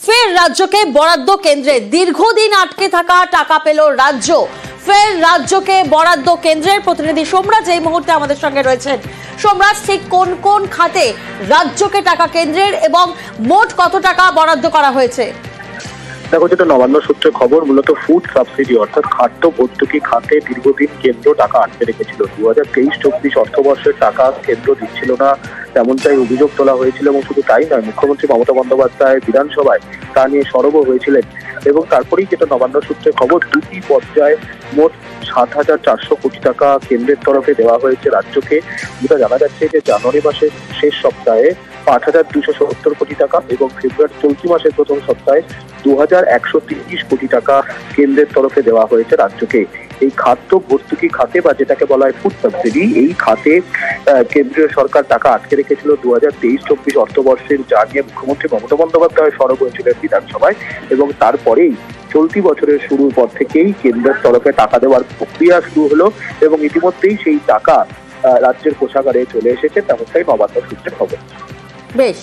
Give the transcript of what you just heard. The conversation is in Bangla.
ফের রাজ্যকে বরাদ্দ কেন্দ্রে দীর্ঘদিন আটকে থাকা টাকা পেল রাজ্য। ফের রাজ্যকে বরাদ্দ কেন্দ্রের প্রতিনিধি সোমরাজ এই মুহূর্তে আমাদের সঙ্গে রয়েছেন। সোমরাজ, ঠিক কোন কোন খাতে রাজ্যকে টাকা কেন্দ্রের এবং মোট কত টাকা বরাদ্দ করা হয়েছে? দেখো, যেটা নবান্ন সূত্রে খবর, মূলত ফুড সাবসিডি অর্থাৎ খাদ্য ভর্তুকি খাতে দীর্ঘদিন কেন্দ্র টাকা আটকে রেখেছিল। 2023-24 অর্থবর্ষের টাকা কেন্দ্র দিচ্ছিল না, তেমনটাই অভিযোগ তোলা হয়েছিল। এবং শুধু তাই নয়, মুখ্যমন্ত্রী মমতা বন্দ্যোপাধ্যায় বিধানসভায় তা নিয়ে সরবও হয়েছিলেন। এবং তারপরেই যেটা নবান্ন সূত্রে খবর, দুটি পর্যায়ে মোট 7,400 কোটি টাকা কেন্দ্রের তরফে দেওয়া হয়েছে রাজ্যকে। যেটা জানা যাচ্ছে যে জানুয়ারি মাসের শেষ সপ্তাহে 5,270 কোটি টাকা এবং ফেব্রুয়ারি চলতি মাসের প্রথম সপ্তাহে 2,130 কোটি টাকা কেন্দ্রের তরফে দেওয়া হয়েছে রাজ্যকে। এই খাদ্য ভর্তুকি খাতে বা যেটাকে বলা হয় ফুড সাবসিডি, এই খাতে কেন্দ্রীয় সরকার টাকা আটকে রেখেছিল 2023-24 অর্থবর্ষের, যা নিয়ে মুখ্যমন্ত্রী মমতা বন্দ্যোপাধ্যায় সরব হয়েছিলেন বিধানসভায়। এবং তারপরেই চলতি বছরের শুরুর পর থেকেই কেন্দ্রের তরফে টাকা দেওয়ার প্রক্রিয়া শুরু হলো এবং ইতিমধ্যেই সেই টাকা রাজ্যের কোষাগারে চলে এসেছে, তেমনটাই নবান্ন সূত্রে খবর। বেশ।